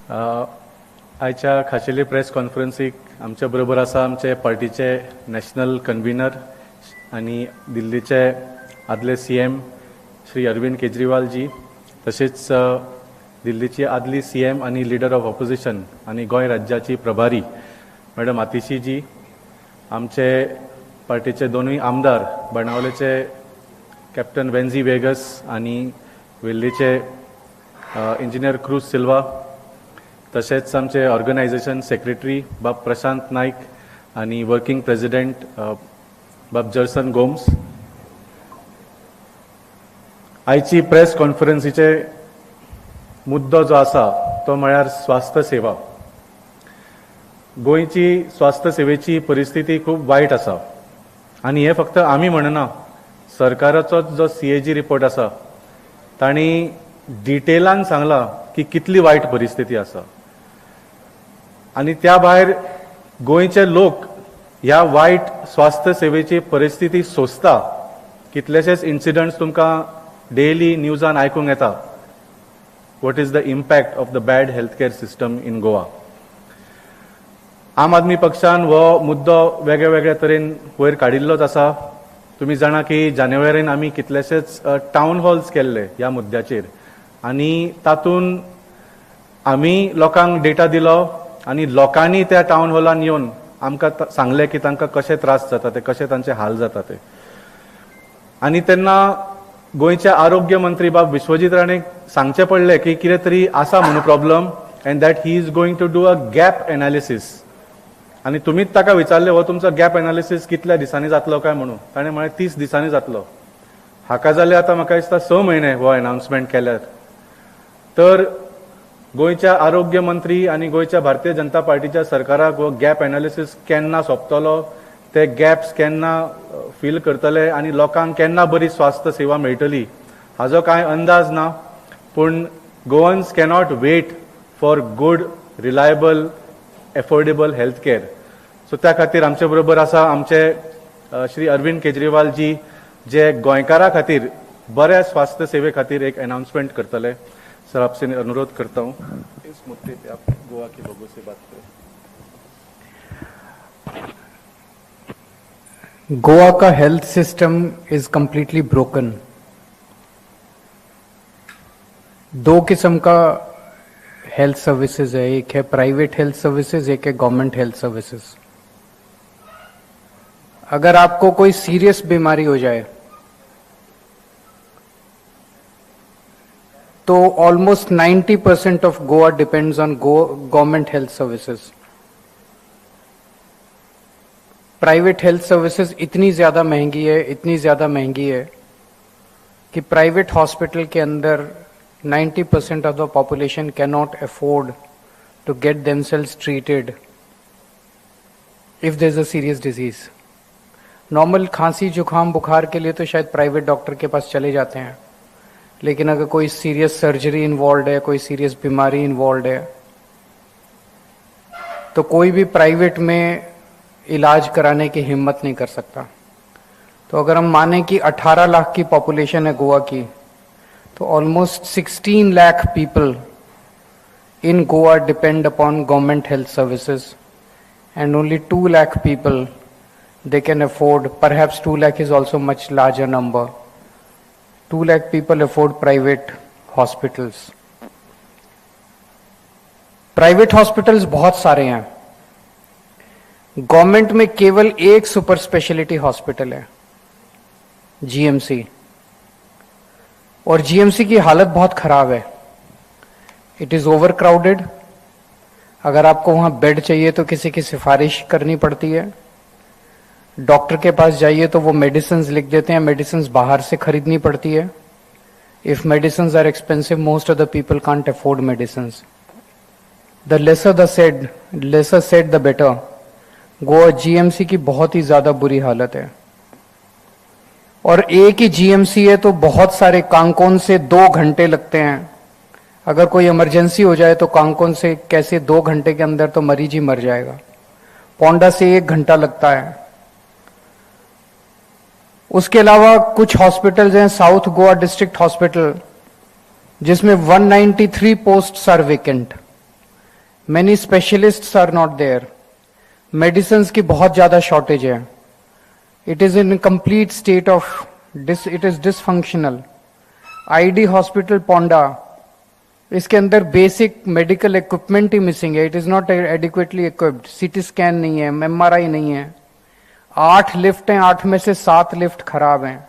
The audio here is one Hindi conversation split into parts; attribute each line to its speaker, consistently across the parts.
Speaker 1: आयच्या खाशेली प्रेस कॉन्फरन्सीक आमच्या बरोबर आसा आमचे पार्टीचे नॅशनल कन्व्हिनर आनी दिल्लीचे आदले CM श्री अरविंद केजरीवाल जी, तशेंच दिल्लीची आदली CM आनी लिडर ऑफ ऑपोजिशन आनी गोंय राज्याची प्रभारी मॅडम आतिशी जी, आमचे पार्टीचे दोनूय आमदार बाणावलेचे कॅप्टन वेन्झी वेगस आनी वेल्लीचे इंजिनियर क्रूज सिल्वा, तशेंच आमचे ऑर्गनायझेशन सेक्रेटरी बाब प्रशांत नाईक आनी वर्किंग प्रेसिडेंट बाब जर्सन गोम्स. आयची प्रेस कॉन्फरन्सीचे मुद्दो जो आसा तो म्हळ्यार स्वास्थ्य सेवा. गोंयची स्वास्थ्य सेवेची परिस्थिती खूब वायट आसा आनी हे फक्त आमी म्हणना, सरकाराचो जो CAG रिपोर्ट आसा तांणी डिटेलान सांगला की कितली वायट परिस्थिती आसा. आनी त्या भायर गोंयचे लोक ह्या वायट स्वास्थ्य सेवेची परिस्थिती सोंसता. कितलेशेच इन्सिडंट्स तुमकां डेली न्यूजान आयकूंक येता. What is the impact of the bad health care system in Goa. आम आदमी पक्षान हो मुद्दो वेगळ्या वेगळ्या तरेन वयर काडिल्लोच आसा. तुम्ही जाणा की जानेवारीन आमी कितलेशेच टावन हॉल्स केल्ले ह्या मुद्द्याचेर आनी तातूंत आमी लोकांक डेटा दिलो आनी लोकांनी त्या टावन हॉलान येवन आमकां सांगले की तांकां कशे त्रास जाता ते, कशे तांचे हाल जाता ते. आनी तेन्ना गोंयचे आरोग्य मंत्री बाब विश्वजीत राणेक सांगचे पडले की कितें तरी आसा म्हणून problem and that he is going to do a gap analysis. आनी तुमीच ताका विचारले हो तुमचो गॅप एनालिसीस कितल्या दिसांनी जातलो काय म्हणून. ताणें म्हळें 30 दिसांनी जातलो. हाका जाले आतां म्हाका दिसता 6 म्हयने हो अनाउन्समेंट केल्यार. तर गोंयच्या आरोग्य मंत्री आनी गोंयच्या भारतीय जनता पार्टीच्या सरकाराक हो गॅप एनालिसीस केन्ना सोंपतलो, ते गॅप्स केन्ना फील करतले आनी लोकांक केन्ना बरी स्वास्थ्य सेवा मेळटली हाजो कांय अंदाज ना. पूण Goans cannot wait for good reliable affordable health care. So त्या खातीर आमचे बरोबर आसा आमचे श्री अरविंद केजरीवाल जी, जे गोंयकारा खातीर बऱ्या स्वास्थ्य सेवे खातीर एक अनाउंसमेंट करतले. सर आपसे अनुरोध करता हूँ इस मुद्दे पे आप गोवा के लोगों से बात करें.
Speaker 2: गोवा का health system is completely broken. 2 किस्म का हेल्थ सर्विसेज है, एक है प्राइवेट हेल्थ सर्विसेज, एक है गवर्नमेंट हेल्थ सर्विसेज. अगर आपको कोई सीरियस बीमारी हो जाए तो almost 90% of Goa depends on government health services. Private health services इतनी ज्यादा महंगी है कि प्राइवेट हॉस्पिटल के अंदर 90% of the population cannot afford to get themselves treated if there's a serious disease. Normal खांसी जुकाम बुखार के लिए तो शायद प्राइवेट डॉक्टर के पास चले जाते हैं, लेकिन अगर कोई सीरियस सर्जरी इन्वॉल्व है, कोई सीरियस बीमारी इन्वॉल्व है, तो कोई भी प्राइवेट में इलाज कराने की हिम्मत नहीं कर सकता. तो अगर हम माने कि 18 लाख की पॉपुलेशन है गोवा की, तो almost 16 lakh people in Goa depend upon government health services, and only 2 lakh people they can afford, perhaps 2 lakh is also much larger number, 2 lakh people afford private hospitals. Private hospitals बहुत सारे हैं. गवर्नमेंट में केवल एक सुपर स्पेशलिटी हॉस्पिटल है, GMC, और GMC की हालत बहुत खराब है. It is over crowded. अगर आपको वहां बेड चाहिए तो किसी की सिफारिश करनी पड़ती है. डॉक्टर के पास जाइए तो वो मेडिसिन लिख देते हैं, मेडिसिन बाहर से खरीदनी पड़ती है. If medicine are expensive, most of the people can't afford medicine. The lesser said the better. Goa GMC की बहुत ही ज्यादा बुरी हालत है. और एक ही GMC है तो बहुत सारे. कांकोन से 2 घंटे लगते हैं. अगर कोई इमरजेंसी हो जाए तो कांकोन से कैसे 2 घंटे के अंदर तो मरीज ही मर जाएगा. पोंडा से 1 घंटा लगता है. उसके अलावा कुछ हॉस्पिटल्स हैं, साउथ गोवा डिस्ट्रिक्ट हॉस्पिटल, जिसमें 193 posts are vacant. Many specialists are not there. Medicines की बहुत ज्यादा shortage है. It is in a complete state of it is dysfunctional. ID Hospital Ponda, इसके अंदर बेसिक मेडिकल इक्विपमेंट ही मिसिंग है. It is not adequately equipped. CT scan नहीं है, MRI नहीं है. 8 लिफ्ट हैं, 8 में से 7 लिफ्ट खराब हैं.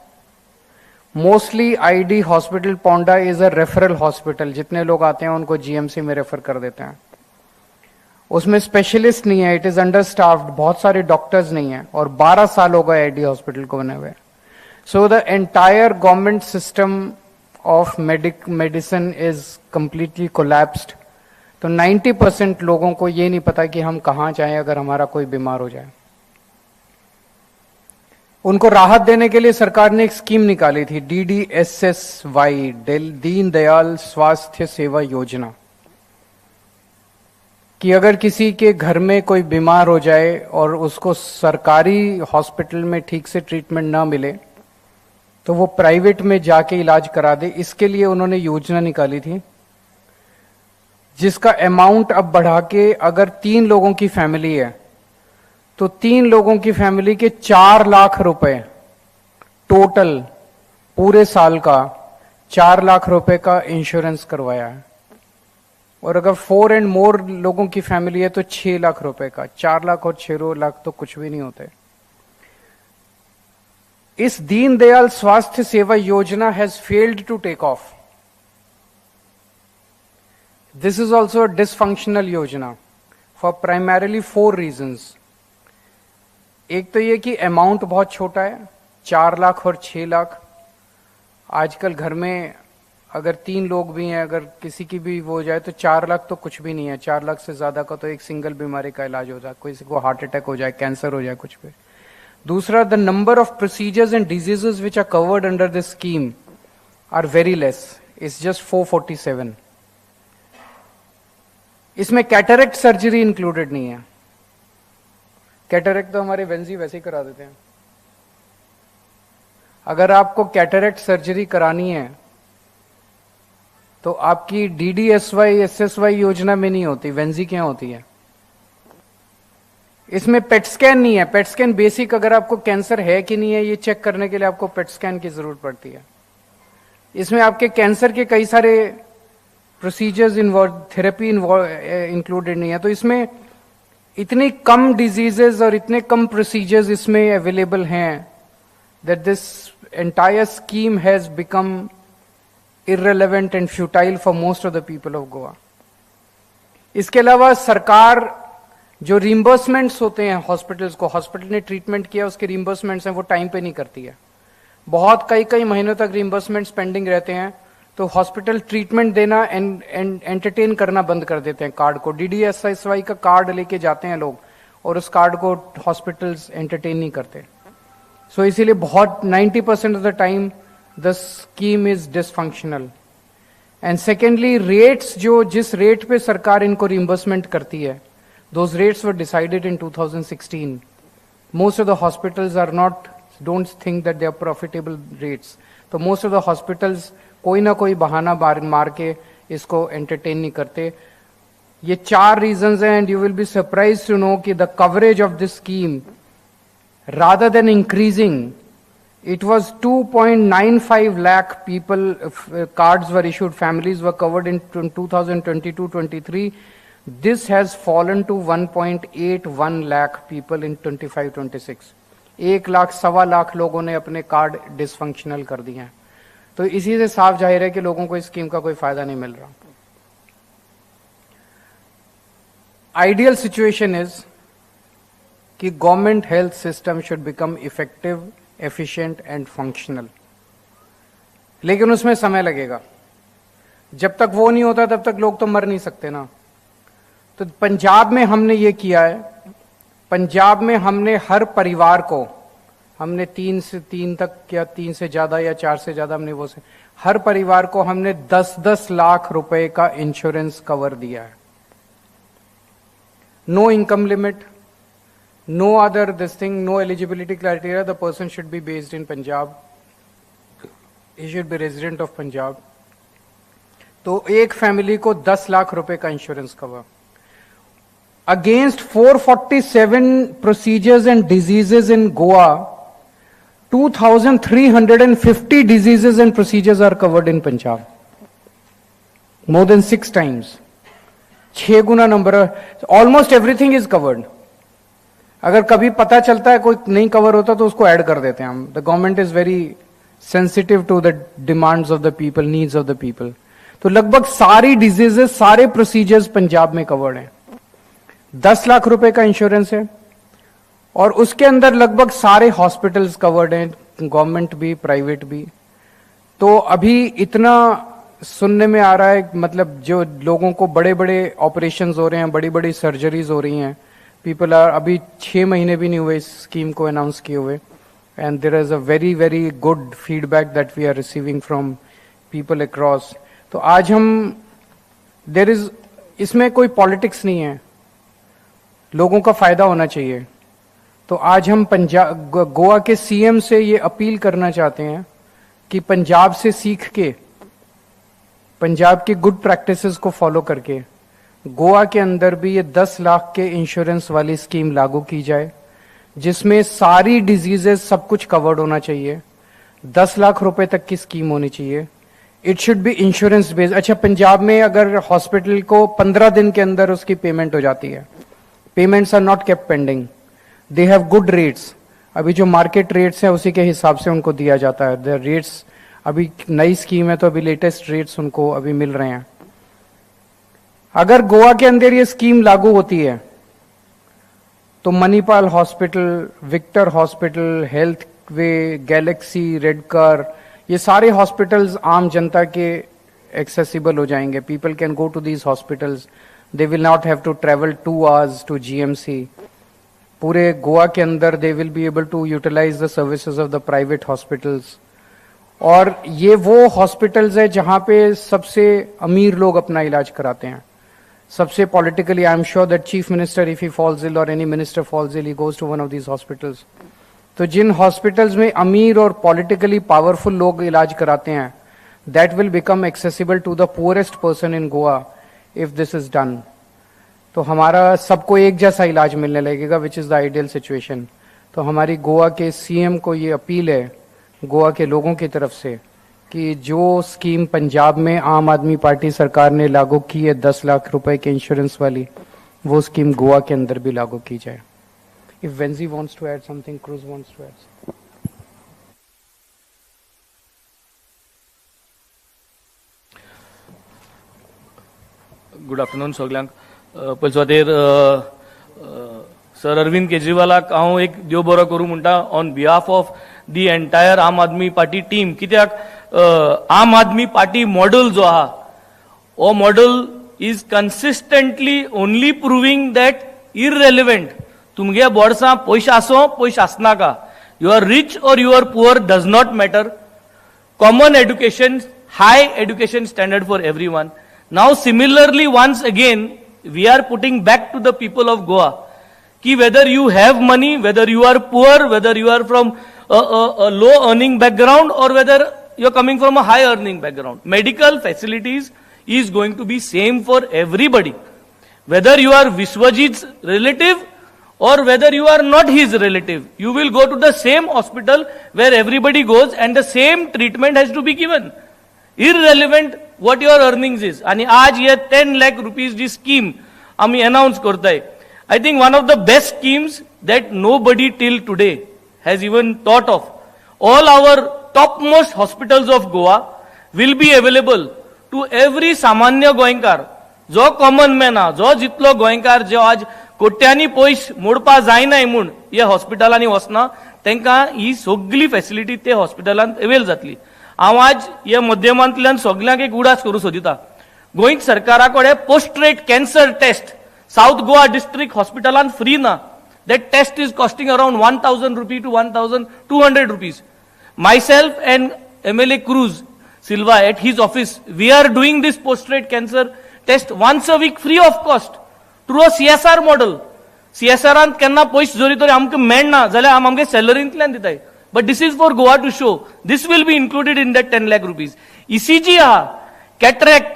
Speaker 2: Mostly ID hospital Ponda is a referral hospital. जितने लोग आते हैं उनको GMC में रेफर कर देते हैं. उसमें स्पेशलिस्ट नहीं है. It is under staffed. बहुत सारे डॉक्टर्स नहीं है और 12 साल हो गए ID हॉस्पिटल को बने हुए. So the entire government system of medicine is completely collapsed. तो 90% लोगों को ये नहीं पता कि हम कहाँ जाएं अगर हमारा कोई बीमार हो जाए. उनको राहत देने के लिए सरकार ने एक स्कीम निकाली थी, DDSSY, दीन दयाल स्वास्थ्य सेवा योजना, कि अगर किसी के घर में कोई बीमार हो जाए और उसको सरकारी हॉस्पिटल में ठीक से ट्रीटमेंट ना मिले तो वो प्राइवेट में जाके इलाज करा दे. इसके लिए उन्होंने योजना निकाली थी, जिसका अमाउंट अब बढ़ा के अगर 3 लोगों की फैमिली है तो 3 लोगों की फैमिली के 4 लाख रुपए टोटल पूरे साल का 4 लाख रुपए का इंश्योरेंस करवाया है. और अगर 4 एंड मोर लोगों की फैमिली है तो 6 लाख रुपए का. 4 लाख और 6 लाख तो कुछ भी नहीं होते. इस Deendayal Swasthya Seva Yojana has failed to take off. This is also a dysfunctional yojana for primarily 4 reasons. एक तो ये कि अमाउंट बहुत छोटा है, 4 लाख और 6 लाख. आजकल घर में अगर 3 लोग भी हैं, अगर किसी की भी वो हो जाए तो 4 लाख तो कुछ भी नहीं है. 4 लाख से ज्यादा का तो एक सिंगल बीमारी का इलाज हो जाए. किसी को हार्ट अटैक हो जाए, कैंसर हो जाए, कुछ भी. दूसरा, the number of procedures and diseases which are covered under this scheme are very less. It's just 447. इसमें कैटरेक्ट सर्जरी इंक्लूडेड नहीं है. कैटरेक्ट तो हमारे वेंजी वैसे ही करा देते हैं. अगर आपको कैटरेक्ट सर्जरी करानी है तो आपकी DDSY SSY योजना में नहीं होती, वेंजी क्या होती है. इसमें पेट स्कैन नहीं है. पेट स्कैन बेसिक, अगर आपको कैंसर है कि नहीं है ये चेक करने के लिए आपको पेट स्कैन की जरूरत पड़ती है. इसमें आपके कैंसर के कई सारे प्रोसीजर्स इन्वॉल्व, थेरेपी इंक्लूडेड नहीं है. तो इसमें इतनी कम डिजीजेस और इतने कम प्रोसीजर्स इसमें अवेलेबल हैं that this entire scheme has become irrelevant and futile for most of the people of Goa. इसके अलावा सरकार जो रिम्बर्समेंट्स होते हैं हॉस्पिटल्स को, हॉस्पिटल ने ट्रीटमेंट किया उसके रिम्बर्समेंट्स हैं, वो टाइम पे नहीं करती है. बहुत कई महीनों तक रिम्बर्समेंट्स पेंडिंग रहते हैं. तो हॉस्पिटल ट्रीटमेंट देना एंटरटेन करना बंद कर देते हैं कार्ड को. DDSSY का कार्ड लेके जाते हैं लोग और उस कार्ड को हॉस्पिटल्स एंटरटेन नहीं करते. सो इसीलिए बहुत 90% of the time the scheme is dysfunctional. And secondly, rates जो जिस रेट पे सरकार इनको reimbursement करती है, those rates were decided in 2016. Most of the hospitals are not, don't think that they are profitable rates. तो most of the hospitals कोई ना कोई बहाना मार के इसको entertain नहीं करते. ये 4 reasons हैं and you will be surprised to know कि the coverage of this scheme rather than increasing, it was 2.95 lakh people, cards were issued, families were covered in 2022-23. This has fallen to 1.81 lakh people in 25-26. 1 lakh 1.25 lakh लोगों ने अपने कार्ड डिसफंक्शनल कर दिए हैं. तो इसी से साफ जाहिर है कि लोगों को इस स्कीम का कोई फायदा नहीं मिल रहा. आइडियल सिचुएशन इज कि government health system should become effective, efficient and functional. लेकिन उसमें समय लगेगा. जब तक वो नहीं होता तब तक लोग तो मर नहीं सकते ना. तो पंजाब में हमने ये किया है. पंजाब में हमने हर परिवार को, हमने 3 से 3 तक या 3 से ज्यादा या 4 से ज्यादा, हमने वो से हर परिवार को हमने 10-10 लाख रुपए का इंश्योरेंस कवर दिया है. No income limit, no other this thing, no eligibility criteria. The person should be based in Punjab. He should be resident of Punjab. तो एक फैमिली को 10 लाख रुपए का insurance cover. against 447 procedures and diseases in Goa, 2,350 diseases and procedures are covered in Punjab. More than 6 times. 6 Guna number, almost everything is covered. अगर कभी पता चलता है कोई नहीं कवर होता तो उसको ऐड कर देते हैं हम. The government is very sensitive to the demands of the people, needs of the people. तो लगभग सारी डिजीजेस, सारे प्रोसीजर्स पंजाब में कवर्ड हैं. 10 लाख रुपए का इंश्योरेंस है और उसके अंदर लगभग सारे हॉस्पिटल्स कवर्ड हैं, गवर्नमेंट भी, प्राइवेट भी. तो अभी इतना सुनने में आ रहा है, मतलब जो लोगों को बड़े बड़े ऑपरेशंस हो रहे हैं, बड़ी बड़ी सर्जरीज हो रही हैं, पीपल आर, अभी 6 महीने भी नहीं हुए इस स्कीम को अनाउंस किए हुए, and there is a very very good feedback that we are receiving from people across. तो आज हम, देयर इज, इसमें कोई पॉलिटिक्स नहीं है, लोगों का फायदा होना चाहिए. तो आज हम पंजाब, गोवा के सीएम से ये अपील करना चाहते हैं कि पंजाब से सीख के, पंजाब की गुड प्रैक्टिसेस को फॉलो करके गोवा के अंदर भी ये 10 लाख के इंश्योरेंस वाली स्कीम लागू की जाए, जिसमें सारी डिजीजेस सब कुछ कवर्ड होना चाहिए. 10 लाख रुपए तक की स्कीम होनी चाहिए. It should be insurance based. अच्छा, पंजाब में अगर हॉस्पिटल को 15 दिन के अंदर उसकी पेमेंट हो जाती है, payments are not kept pending, they have good rates. अभी जो मार्केट रेट्स हैं उसी के हिसाब से उनको दिया जाता है. द रेट्स, अभी नई स्कीम है तो अभी लेटेस्ट रेट्स उनको अभी मिल रहे हैं. अगर गोवा के अंदर ये स्कीम लागू होती है तो Manipal hospital, Victor hospital, Healthway, Galaxy, Redkar, ये सारे हॉस्पिटल्स आम जनता के एक्सेसिबल हो जाएंगे. People can go to these hospitals, they will not have to travel 2 hours to GMC. पूरे गोवा के अंदर they will be able to utilise the services of the private hospitals. और ये वो हॉस्पिटल्स है जहां पे सबसे अमीर लोग अपना इलाज कराते हैं. सबसे politically, I am sure that chief minister, if he falls ill और any minister falls ill, he goes to one of these hospitals. तो जिन हॉस्पिटल्स में अमीर और पॉलिटिकली पावरफुल लोग इलाज कराते हैं, that will become accessible to the poorest person in Goa if this is done. तो हमारा सबको एक जैसा इलाज मिलने लगेगा, which is the ideal situation. तो हमारी गोवा के सीएम को ये अपील है गोवा के लोगों की तरफ से कि जो स्कीम पंजाब में आम आदमी पार्टी सरकार ने लागू की है 10 लाख रुपए के इंश्योरेंस वाली, वो स्कीम गोवा के अंदर भी लागू की जाए. If Venzy wants to add something, Cruz wants to add.
Speaker 3: Good afternoon सगळ्यांक. पयले सुवातेर सर अरविंद केजरीवालाक हांव एक देव बरो करूं म्हणटा on behalf of the entire आम आदमी पार्टी टीम. कित्याक आम आदमी पार्टी मॉडल जो आहा, हो model is consistently only proving that irrelevant. तुमगे बोर्डसां पयशे आसो पयशे आसनाका, यू आर रिच और you are poor does not matter. Common education, high education standard for everyone. Now similarly once again we are putting back to the people of Goa ki whether you have money, whether you are poor, whether you are from a low earning background or whether you are coming from a high earning background, medical facilities is going to be same for everybody. Whether you are Vishwajit's relative or whether you are not his relative, you will go to the same hospital where everybody goes and the same treatment has to be given. Irrelevant what your earnings is. आणि आज ये 10 lakh rupees जी स्कीम आम्ही अनाउंस करताय, I think one of the best schemes that nobody till today has even thought of. All our topmost hospitals of Goa will be available to every सामान्य गोंयकार, जो कॉमन मॅन हा, जो जितलो गोंयकार जो आज कोट्यांनी पयस मोडपा जायनाय म्हूण हे हॉस्पिटलांनी वचना, तांकां ही सगळी फॅसिलिटी ते हॉस्पिटलांत अवेल जातली. हांव आज ह्या माध्यमांतल्यान सगळ्यांक एक उडास करूं सोदिता. गोंय सरकारा कडेन पोस्ट्रेट cancer test south Goa district हॉस्पिटलांत फ्री ना. That test is costing around 1,000 rupee to 1,200 rupees. Myself and MLA Cruz Silva at his office, we are doing this postrate cancer test once a week free of cost through a CSR model. CSRांत केन्ना पयशे जरी तरी आमकां मेळना जाल्यार आमगे सॅलरींतल्यान दिताय. But this is for Goa to show. This will be included in that 10 lakh rupees. ECG, cataract,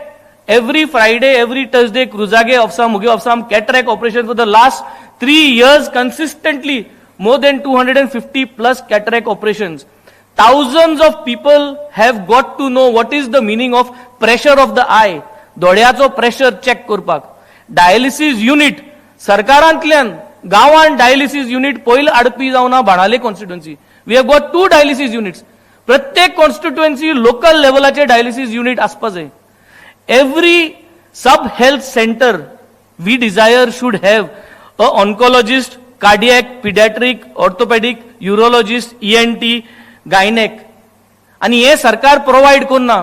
Speaker 3: every Friday, every Thursday, Cruzage of some, Muge of some cataract operation for the last 3 years consistently, more than 250 plus cataract operations. Thousands of people have got to know what is the meaning of pressure of the eye. दोळ्याचो pressure check करपाक. Dialysis unit, सरकारांतल्यान गांवान dialysis unit पयले आडपी जावना बाणाले constituency. We have got 2 dialysis units. प्रत्येक constituency local लेवलाचे dialysis unit आसपा जाय. Every sub-health center we desire should have a oncologist, cardiac, pediatric, orthopedic, urologist, ENT, gynec. And ये सरकार provide करना.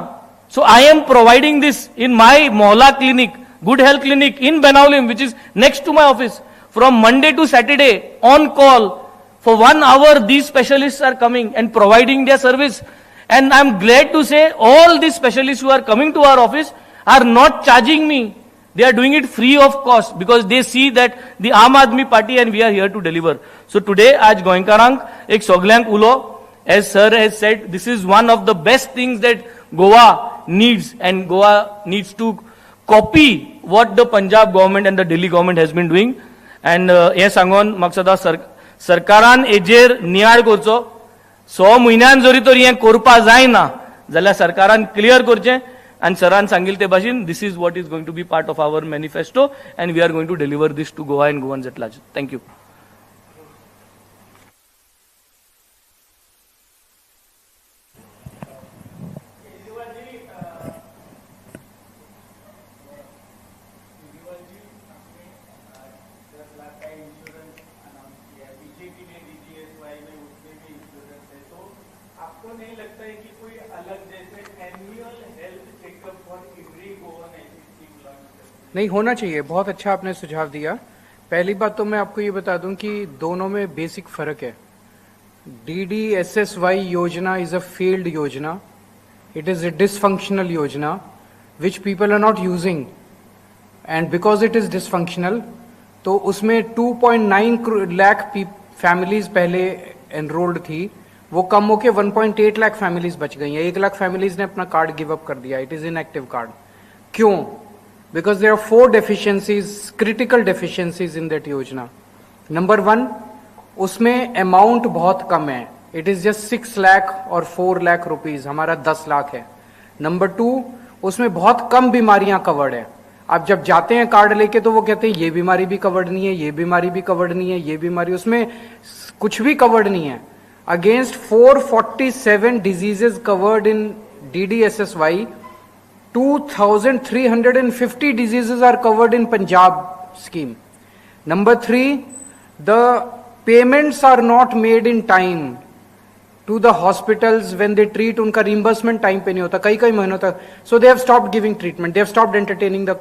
Speaker 3: So I am providing this in my Mohalla clinic, Good Health Clinic in Benaulim, which is next to my office. From Monday to Saturday, on call, for 1 hour, these specialists are coming and providing their service. And I'm glad to say all these specialists who are coming to our office are not charging me. They are doing it free of cost because they see that the Aam Aadmi Party and we are here to deliver. So today, आज गोंयकारांक एक सगळ्यांक उलो, as sir has said, this is one of the best things that Goa needs, and Goa needs to copy what the Punjab government and the Delhi government has been doing. And हे सांगून म्हाका सदां सरकारान हेजेर नियाळ करचो. 6 म्हयन्यान जरी तर हें करपा जायना जाल्यार सरकारान क्लियर करचें. And सरान सांगिल्ले ते भाशेन this is what is going to be part of our manifesto and we are going to deliver this to Goa and Goans at large. Thank you.
Speaker 2: नहीं होना चाहिए. बहुत अच्छा आपने सुझाव दिया. पहली बात तो मैं आपको ये बता दूं कि दोनों में बेसिक फर्क है. DDSSY yojana is a failed yojana. It is a dysfunctional yojana which people are not using, and because it is dysfunctional तो उसमें 2.9 लाख फैमिलीज पहले एनरोल्ड थी, वो कम होके 1.8 लाख फैमिलीज बच गई हैं. 1 लाख फैमिलीज ने अपना कार्ड गिव अप कर दिया. It is inactive card. क्यों? Because there are 4 deficiencies, critical deficiencies in that योजना. Number 1, उसमें अमाउंट बहुत कम है. It is just 6 लाख और 4 लाख रुपीज. हमारा 10 लाख है. Number 2, उसमें बहुत कम बीमारियां कवर्ड है. आप जब जाते हैं कार्ड लेके तो वो कहते हैं ये बीमारी भी कवर्ड नहीं है, ये बीमारी भी कवर्ड नहीं है, ये बीमारी, उसमें कुछ भी कवर्ड नहीं है. Against 447 diseases covered in DDSSY, 2,350 diseases are covered in Punjab scheme. Number 3, the payments are not made in time to the hospitals when they treat. उनका reimbursement time पे नहीं होता, कई महीनों तक. So they have stopped giving treatment. They have stopped entertaining the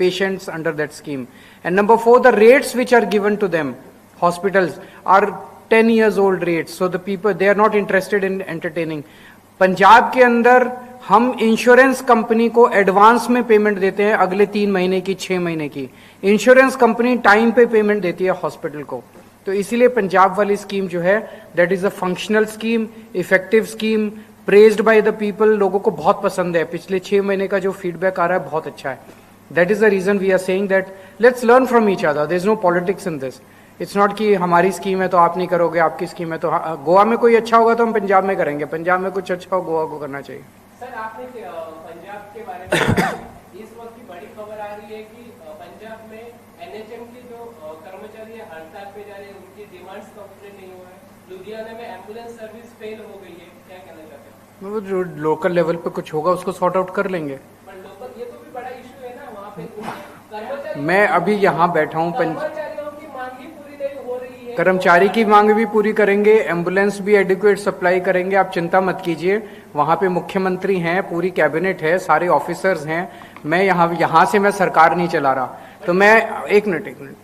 Speaker 2: patients under that scheme. And number 4, the rates which are given to them, hospitals, are 10 years old rates. So the people, they are not interested in entertaining. Punjab के अंदर हम इंश्योरेंस कंपनी को एडवांस में पेमेंट देते हैं, अगले 3 महीने की, 6 महीने की. इंश्योरेंस कंपनी टाइम पे पेमेंट देती है हॉस्पिटल को. तो इसीलिए पंजाब वाली स्कीम जो है, that is a functional scheme, effective scheme, praised by the people. लोगों को बहुत पसंद है. पिछले 6 महीने का जो फीडबैक आ रहा है बहुत अच्छा है. That is the reason we are saying that let's learn from each other. There is no politics in this. It's not कि हमारी स्कीम है तो आप नहीं करोगे, आपकी स्कीम है तो गोवा में कोई अच्छा होगा तो हम पंजाब में करेंगे, पंजाब में कुछ अच्छा हो गोवा को करना चाहिए.
Speaker 4: सर आपने पंजाब के बारे में इस वक्त की बड़ी खबर आ रही है कि पंजाब में NHM के जो कर्मचारी हड़ताल पे जा रहे हैं, उनकी डिमांड्स कंप्लीट नहीं हुआ है. लुधियाना में एम्बुलेंस सर्विस फेल हो गई है. क्या कहना चाहते हैं?
Speaker 2: वो जो लोकल लेवल पे कुछ होगा उसको सॉर्ट आउट कर लेंगे.
Speaker 4: पर लोकल ये तो भी बड़ा इशू है ना वहाँ पे. कर्मचारी,
Speaker 2: मैं अभी यहाँ बैठा हूँ,
Speaker 4: कर्मचारियों की मांग ही पूरी नहीं हो रही है.
Speaker 2: कर्मचारी की मांग भी पूरी करेंगे, एम्बुलेंस भी एडिक्वेट सप्लाई करेंगे. आप चिंता मत कीजिए. वहां पे मुख्यमंत्री हैं, पूरी कैबिनेट है, सारे ऑफिसर्स हैं. मैं यहाँ से मैं सरकार नहीं चला रहा. तो मैं एक मिनट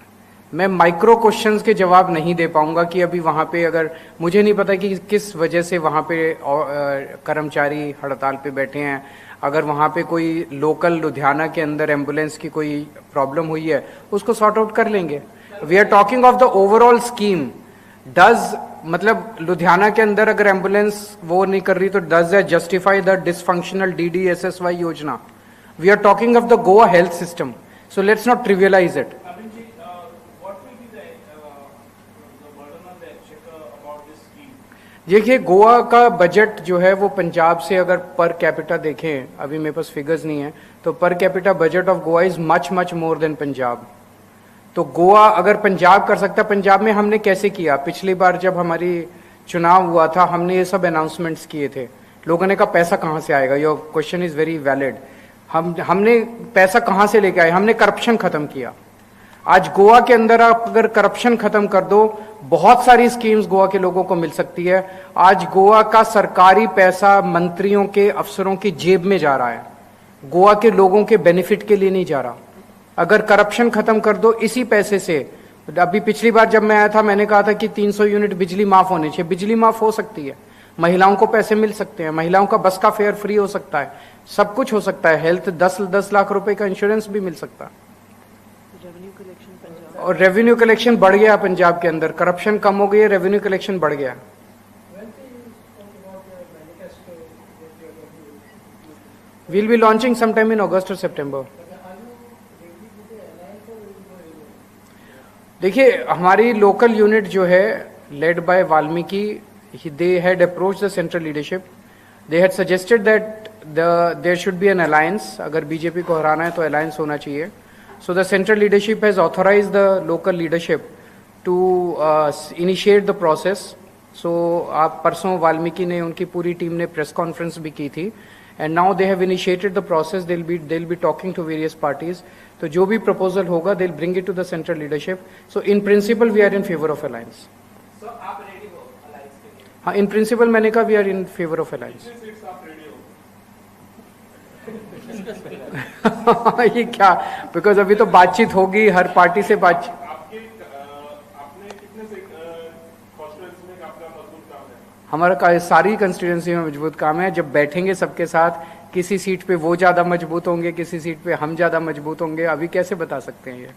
Speaker 2: मैं माइक्रो क्वेश्चंस के जवाब नहीं दे पाऊंगा कि अभी वहां पे, अगर मुझे नहीं पता कि किस वजह से वहां पे कर्मचारी हड़ताल पे बैठे हैं. अगर वहां पे कोई लोकल लुधियाना के अंदर एम्बुलेंस की कोई प्रॉब्लम हुई है उसको सॉर्ट आउट कर लेंगे. We are talking of the overall scheme. Does मतलब लुधियाना के अंदर अगर एम्बुलेंस वो नहीं कर रही तो does that justify the dysfunctional DDSSY योजना? We are talking of the Goa health system. So let's not trivialize it.
Speaker 5: Arvindji, what will be the burden on the exchequer about this scheme?
Speaker 2: देखिए गोवा का बजट जो है वो पंजाब से अगर पर कैपिटा देखें, अभी मेरे पास फिगर्स नहीं है, तो per capita budget of Goa is much much more than Punjab. तो गोवा अगर पंजाब कर सकता है, पंजाब में हमने कैसे किया? पिछली बार जब हमारी चुनाव हुआ था हमने ये सब अनाउंसमेंट्स किए थे, लोगों ने कहा पैसा कहां से आएगा. Your question is very valid. हमने पैसा कहां से लेके आए? हमने करप्शन खत्म किया. आज गोवा के अंदर आप अगर करप्शन खत्म कर दो, बहुत सारी स्कीम्स गोवा के लोगों को मिल सकती है. आज गोवा का सरकारी पैसा मंत्रियों के, अफसरों की जेब में जा रहा है, गोवा के लोगों के बेनिफिट के लिए नहीं जा रहा. अगर करप्शन खत्म कर दो इसी पैसे से, अभी पिछली बार जब मैं आया था मैंने कहा था कि 300 यूनिट बिजली माफ होनी चाहिए. बिजली माफ हो सकती है, महिलाओं को पैसे मिल सकते हैं, महिलाओं का बस का फेयर फ्री हो सकता है, सब कुछ हो सकता है. हेल्थ 10 लाख रुपए का इंश्योरेंस भी मिल सकता है. और रेवेन्यू कलेक्शन बढ़ गया पंजाब के अंदर, करप्शन कम हो गई है, रेवेन्यू कलेक्शन बढ़ गया. We'll be launching sometime in August or September. देखिए हमारी लोकल यूनिट जो है led by Valmiki, they had approached the central leadership. They had suggested that there should be an alliance. अगर बीजेपी को हराना है तो alliance होना चाहिए. So the central leadership has authorized the local leadership to initiate the process. So आप परसों वाल्मीकि ने, उनकी पूरी टीम ने प्रेस कॉन्फ्रेंस भी की थी. And now they have initiated the process. They'll be talking to various parties. तो जो भी proposal होगा they'll bring it to the central leadership. So in principle we are in favor of alliance.
Speaker 4: So आप ready हो alliance के लिए?
Speaker 2: हाँ, in principle मैंने कहा we are in favor of alliance. ये क्या? बिकॉज अभी तो बातचीत होगी, हर पार्टी से बातचीत.
Speaker 5: आपने कितने से कॉन्स्टिट्यूएंसी में आपका मजबूत काम है?
Speaker 2: हमारा सारी कंस्टिट्यूएंसी में मजबूत काम है. जब बैठेंगे सबके साथ, किसी सीट पे वो ज्यादा मजबूत होंगे, किसी सीट पे हम ज्यादा मजबूत होंगे. अभी कैसे बता सकते हैं ये?
Speaker 4: सर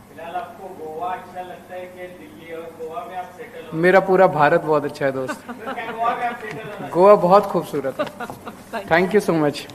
Speaker 4: फिलहाल आपको गोवा अच्छा लगता है कि दिल्ली, और गोवा में आप सेटल हो?
Speaker 2: मेरा पूरा भारत बहुत अच्छा है दोस्त.
Speaker 4: क्या गोवा में आप सेटल हो?
Speaker 2: गोवा बहुत खूबसूरत है. Thank you so much.